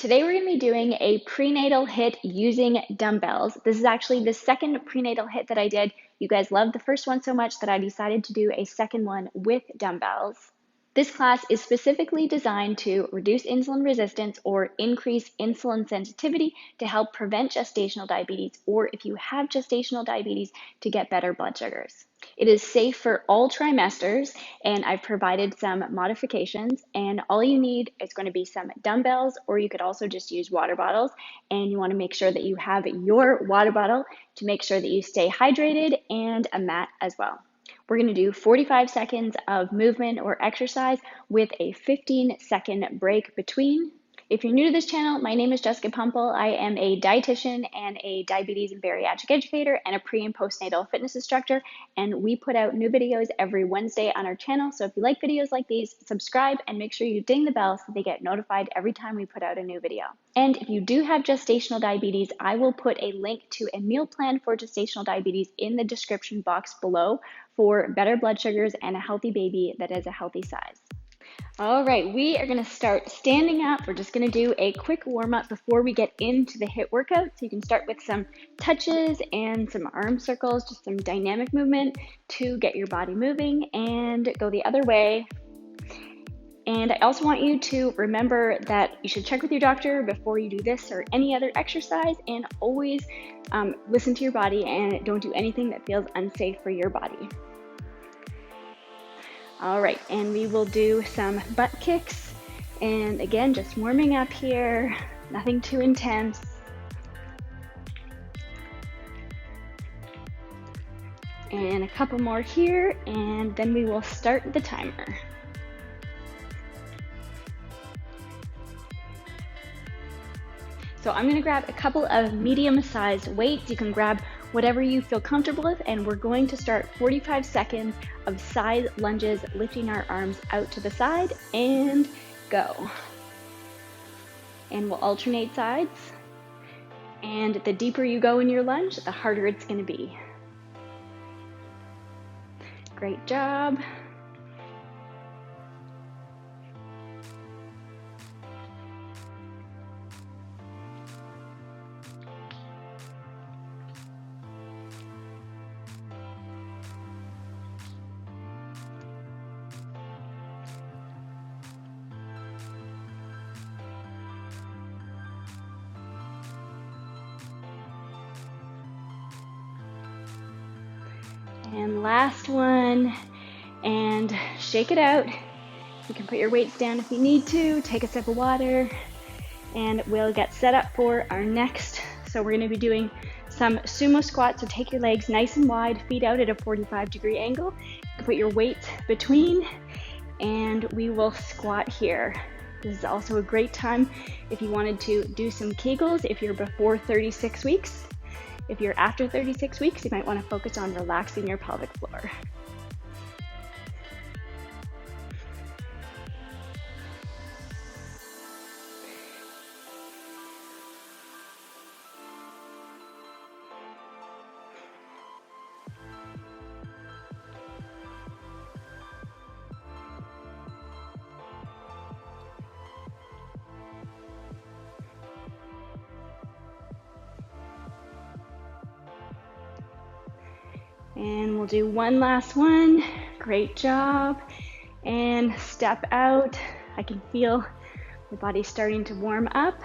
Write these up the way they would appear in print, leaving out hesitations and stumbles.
Today we're going to be doing a prenatal HIIT using dumbbells. This is actually the second prenatal HIIT that I did. You guys loved the first one so much that I decided to do a second one with dumbbells. This class is specifically designed to reduce insulin resistance or increase insulin sensitivity to help prevent gestational diabetes, or if you have gestational diabetes, to get better blood sugars. It is safe for all trimesters, and I've provided some modifications, and all you need is going to be some dumbbells, or you could also just use water bottles, and you want to make sure that you have your water bottle to make sure that you stay hydrated, and a mat as well. We're going to do 45 seconds of movement or exercise with a 15-second break between. If you're new to this channel, my name is Jessica Pumple. I am a dietitian and a diabetes and bariatric educator and a pre- and postnatal fitness instructor, and we put out new videos every Wednesday on our channel. So if you like videos like these, subscribe and make sure you ding the bell so they get notified every time we put out a new video. And if you do have gestational diabetes, I will put a link to a meal plan for gestational diabetes in the description box below for better blood sugars and a healthy baby that is a healthy size. All right, we are going to start standing up. We're just going to do a quick warm up before we get into the HIIT workout. So you can start with some touches and some arm circles, just some dynamic movement to get your body moving, and go the other way. And I also want you to remember that you should check with your doctor before you do this or any other exercise, and always listen to your body and don't do anything that feels unsafe for your body. All right, and we will do some butt kicks. And again, just warming up here, nothing too intense. And a couple more here, and then we will start the timer. So I'm going to grab a couple of medium-sized weights. You can grab whatever you feel comfortable with, and we're going to start 45 seconds of side lunges, lifting our arms out to the side, and go. And we'll alternate sides. And the deeper you go in your lunge, the harder it's going to be. Great job. And last one, and shake it out. You can put your weights down if you need to, take a sip of water, and we'll get set up for our next. So we're going to be doing some sumo squat, so take your legs nice and wide, feet out at a 45-degree angle. You can put your weights between, and we will squat here. This is also a great time if you wanted to do some Kegels if you're before 36 weeks. If you're after 36 weeks, you might want to focus on relaxing your pelvic floor. And we'll do one last one. Great job. And step out. I can feel the body starting to warm up.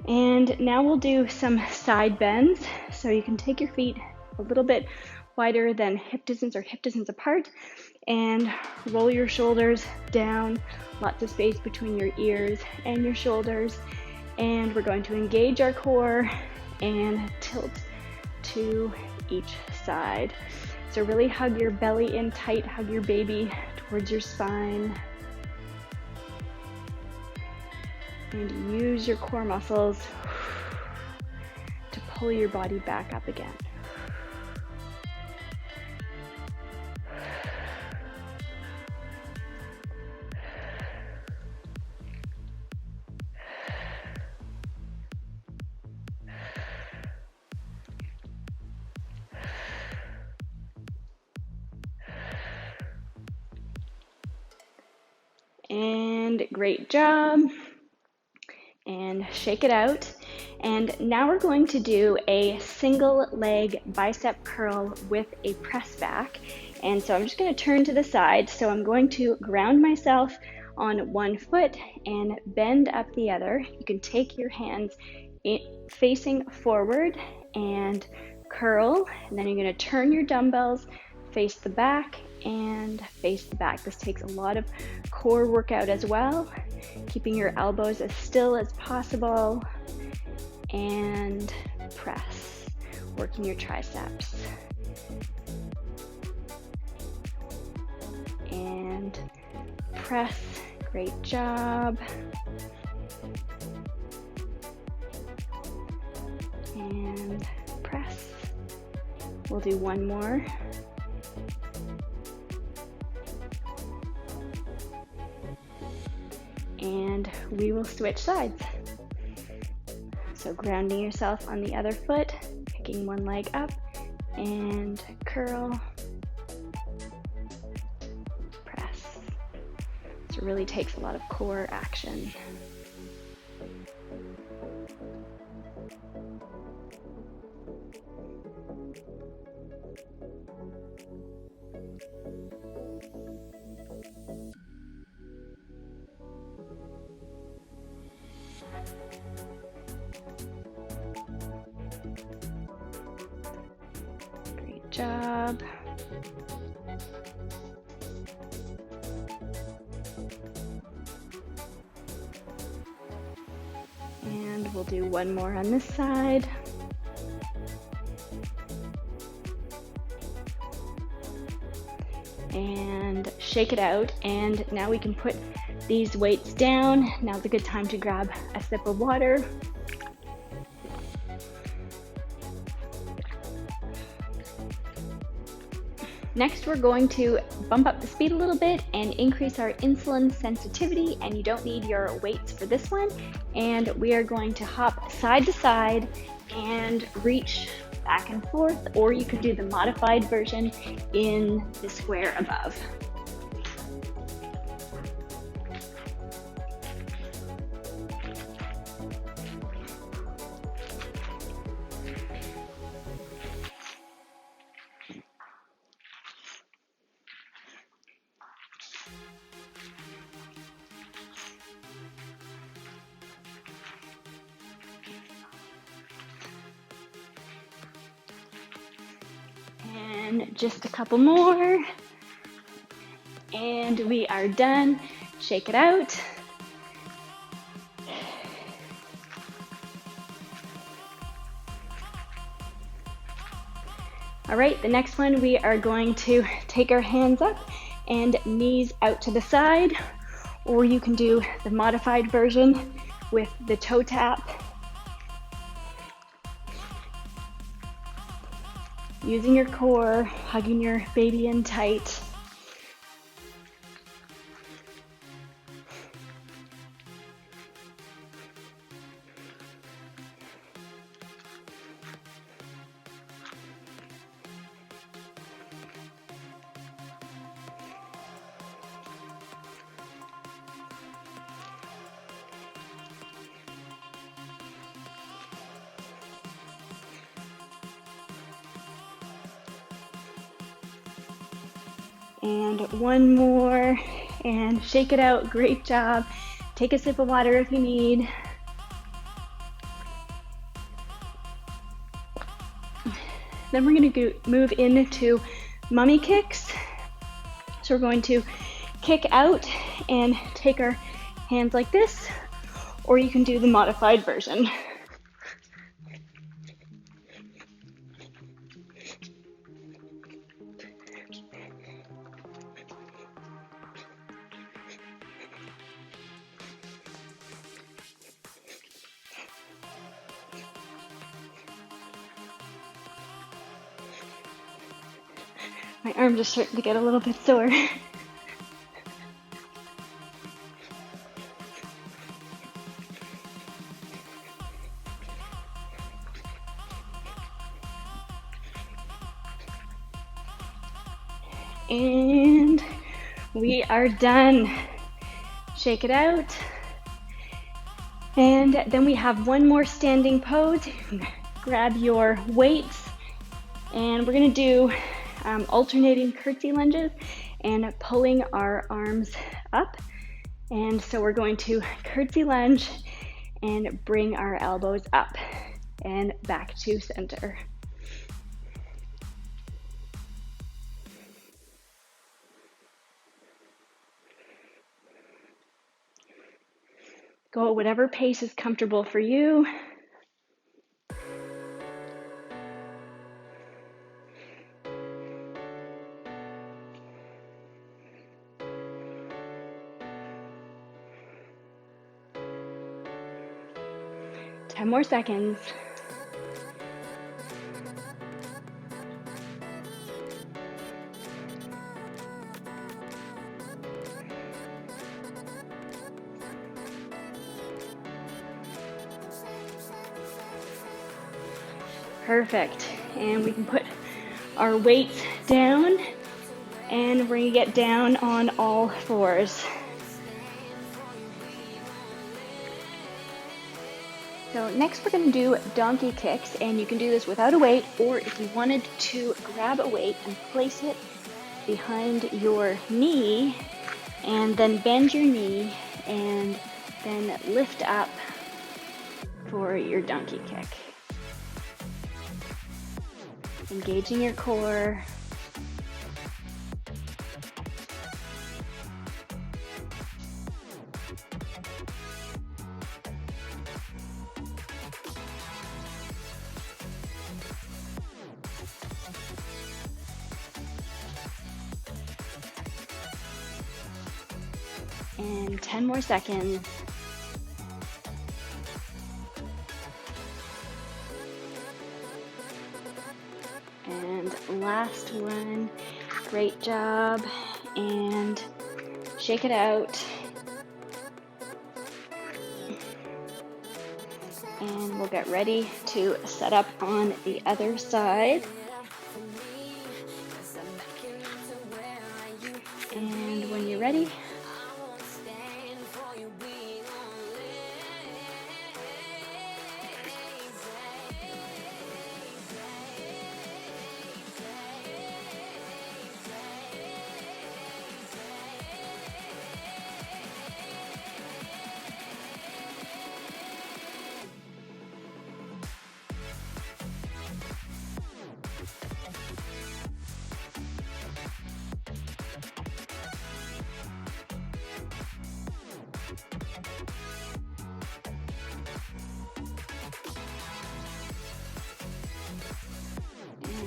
And now we'll do some side bends. So you can take your feet a little bit wider than hip distance or hip distance apart, and roll your shoulders down. Lots of space between your ears and your shoulders. And we're going to engage our core and tilt to each side. So really hug your belly in tight, hug your baby towards your spine. And use your core muscles to pull your body back up again. And great job. and shake it out. And now we're going to do a single leg bicep curl with a press back. And so I'm just going to turn to the side. So I'm going to ground myself on one foot and bend up the other. You can take your hands facing forward and curl, and then you're going to turn your dumbbells, face the back and face the back. This takes a lot of core workout as well, keeping your elbows as still as possible, and press, working your triceps. And press, great job. And press. We'll do one more. And we will switch sides. So grounding yourself on the other foot, picking one leg up, and curl, press. So it really takes a lot of core action. Great job. And we'll do one more on this side. And shake it out. And now we can put these weights down. Now's a good time to grab a sip of water. Next, we're going to bump up the speed a little bit and increase our insulin sensitivity, and you don't need your weights for this one. And we are going to hop side to side and reach back and forth, or you could do the modified version in the square above. And just a couple more, and we are done. Shake it out. All right, the next one, we are going to take our hands up and knees out to the side, or you can do the modified version with the toe tap. Using your core, hugging your baby in tight. And one more, and shake it out. Great job. Take a sip of water if you need. Then we're going to move into mummy kicks. So we're going to kick out and take our hands like this, or you can do the modified version. My arms are starting to get a little bit sore. And we are done. Shake it out. And then we have one more standing pose. Grab your weights, and we're gonna do alternating curtsy lunges and pulling our arms up. And so we're going to curtsy lunge and bring our elbows up and back to center. Go at whatever pace is comfortable for you. Ten more seconds. Perfect. And we can put our weights down, and we're gonna get down on all fours. So next we're gonna do donkey kicks, and you can do this without a weight, or if you wanted to grab a weight and place it behind your knee, and then bend your knee, and then lift up for your donkey kick. Engaging your core. And 10 more seconds. And last one. Great job. And shake it out. And we'll get ready to set up on the other side. And when you're ready,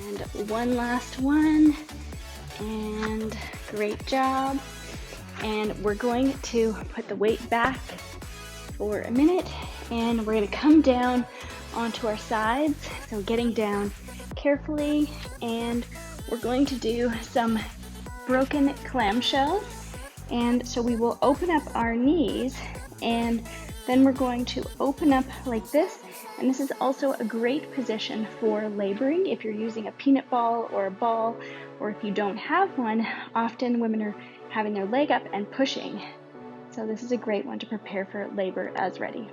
and one last one, and great job. And we're going to put the weight back for a minute, and we're going to come down onto our sides, so getting down carefully, and we're going to do some broken clamshells. And so we will open up our knees, and then we're going to open up like this. And this is also a great position for laboring if you're using a peanut ball or a ball, or if you don't have one. Often women are having their leg up and pushing. So this is a great one to prepare for labor as ready.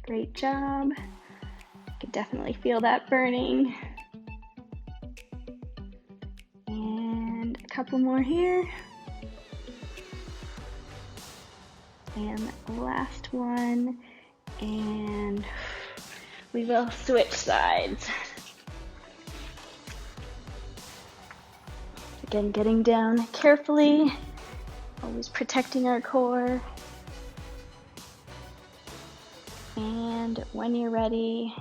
Great job. You can definitely feel that burning. And a couple more here. And last one. And we will switch sides. Again, getting down carefully, always protecting our core. And when you're ready,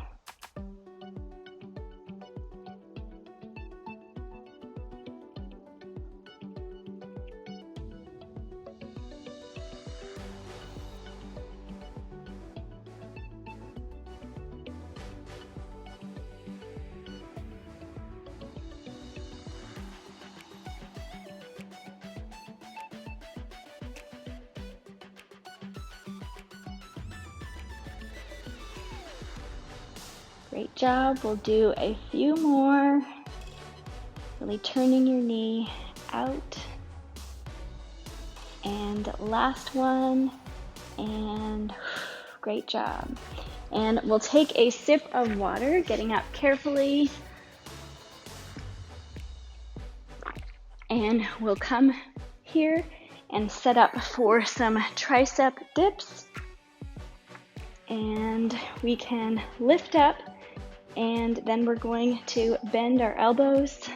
Great job. We'll do a few more. Really turning your knee out. And last one. And great job. And we'll take a sip of water, getting up carefully. And we'll come here and set up for some tricep dips. And we can lift up, and then we're going to bend our elbows.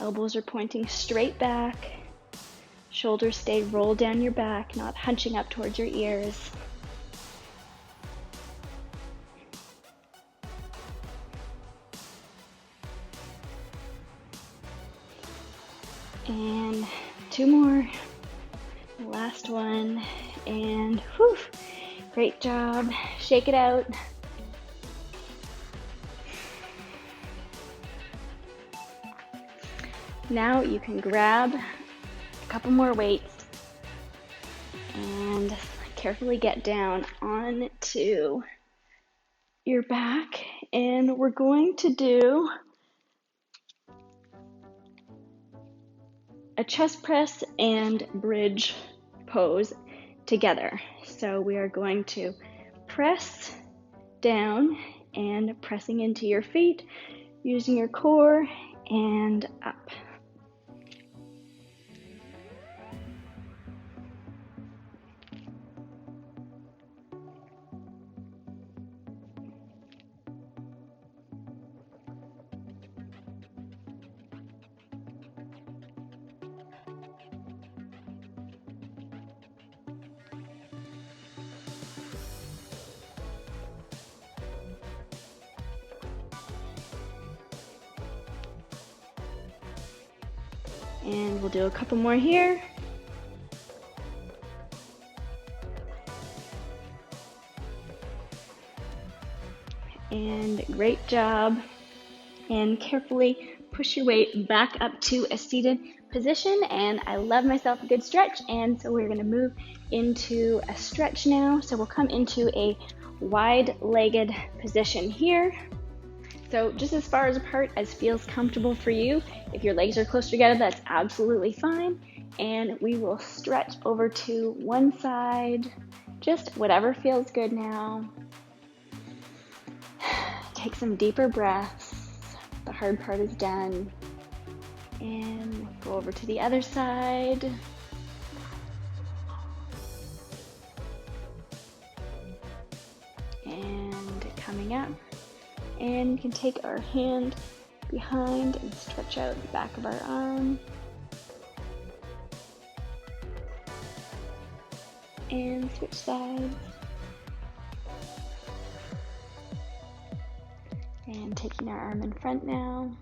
Elbows are pointing straight back. Shoulders stay rolled down your back, not hunching up towards your ears. And two more. Last one. And whew, great job. Shake it out. Now you can grab a couple more weights and carefully get down onto your back. And we're going to do a chest press and bridge pose together. So we are going to press down and pressing into your feet, using your core, and up. And we'll do a couple more here. And great job. And carefully push your weight back up to a seated position. And I love myself a good stretch. And so we're going to move into a stretch now. So we'll come into a wide-legged position here. So just as far apart as feels comfortable for you. If your legs are close together, that's absolutely fine. And we will stretch over to one side, just whatever feels good now. Take some deeper breaths. The hard part is done. And go over to the other side. And coming up. And we can take our hand behind and stretch out the back of our arm. And switch sides. And taking our arm in front now.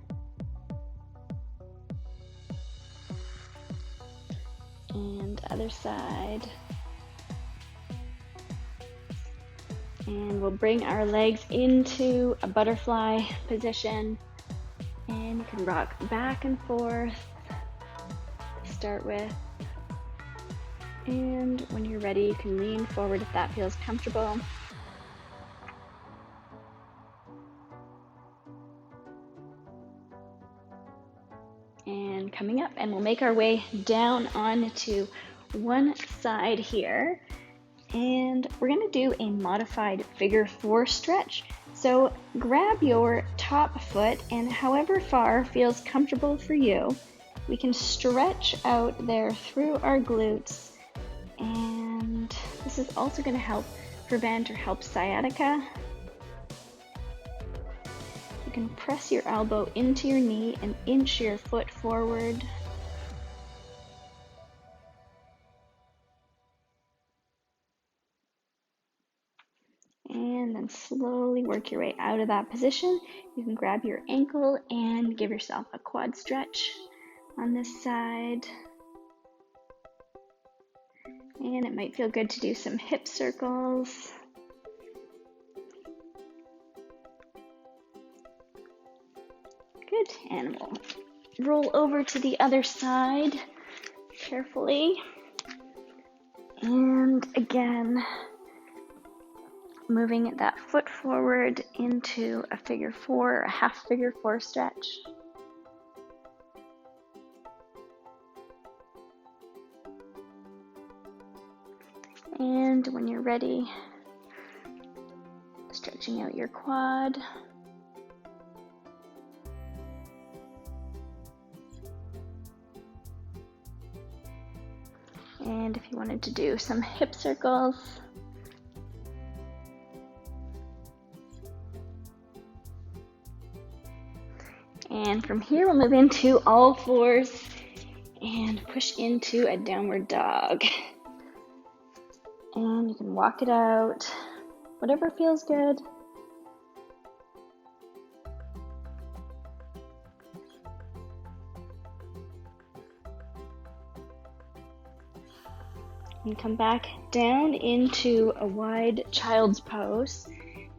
And other side. And we'll bring our legs into a butterfly position. And you can rock back and forth to start with. And when you're ready, you can lean forward if that feels comfortable. And coming up, and we'll make our way down onto one side here. And we're going to do a modified figure 4 stretch. So grab your top foot, and however far feels comfortable for you, we can stretch out there through our glutes. And this is also going to help prevent or help sciatica. You can press your elbow into your knee and inch your foot forward. And then slowly work your way out of that position. You can grab your ankle and give yourself a quad stretch on this side. And it might feel good to do some hip circles. Good, and we'll roll over to the other side carefully. And again, moving that foot forward into a figure four, a half figure four stretch. And when you're ready, stretching out your quad. And if you wanted to do some hip circles, and from here we'll move into all fours and push into a downward dog. And you can walk it out, whatever feels good. And come back down into a wide child's pose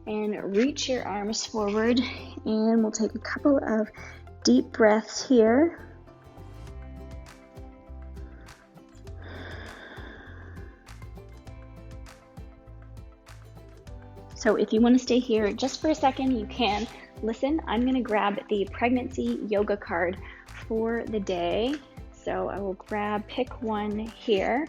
and reach your arms forward, and we'll take a couple of deep breaths here. So if you want to stay here just for a second, you can. Listen, I'm going to grab the pregnancy yoga card for the day. So I will pick one here.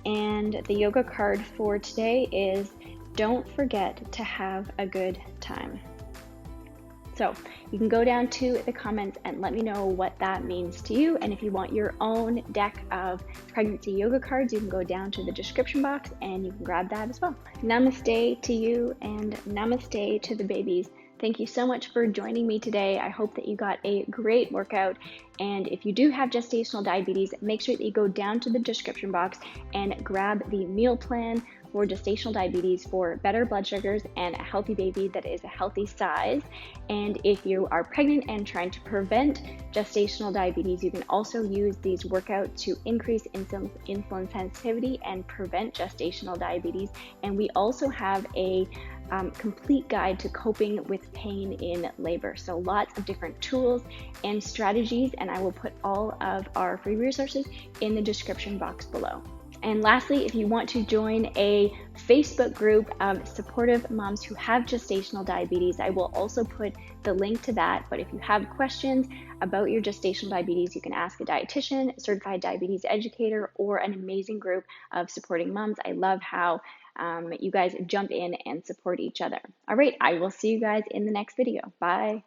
And the yoga card for today is don't forget to have a good time. So you can go down to the comments and let me know what that means to you. And if you want your own deck of pregnancy yoga cards, you can go down to the description box and you can grab that as well. Namaste to you and namaste to the babies. Thank you so much for joining me today. I hope that you got a great workout. And if you do have gestational diabetes, make sure that you go down to the description box and grab the meal plan for gestational diabetes for better blood sugars and a healthy baby that is a healthy size. And if you are pregnant and trying to prevent gestational diabetes, you can also use these workouts to increase insulin sensitivity and prevent gestational diabetes. And we also have a complete guide to coping with pain in labor. So lots of different tools and strategies, and I will put all of our free resources in the description box below. And lastly, if you want to join a Facebook group of supportive moms who have gestational diabetes, I will also put the link to that. But if you have questions about your gestational diabetes, you can ask a dietitian, a certified diabetes educator, or an amazing group of supporting moms. I love how you guys jump in and support each other. All right, I will see you guys in the next video. Bye.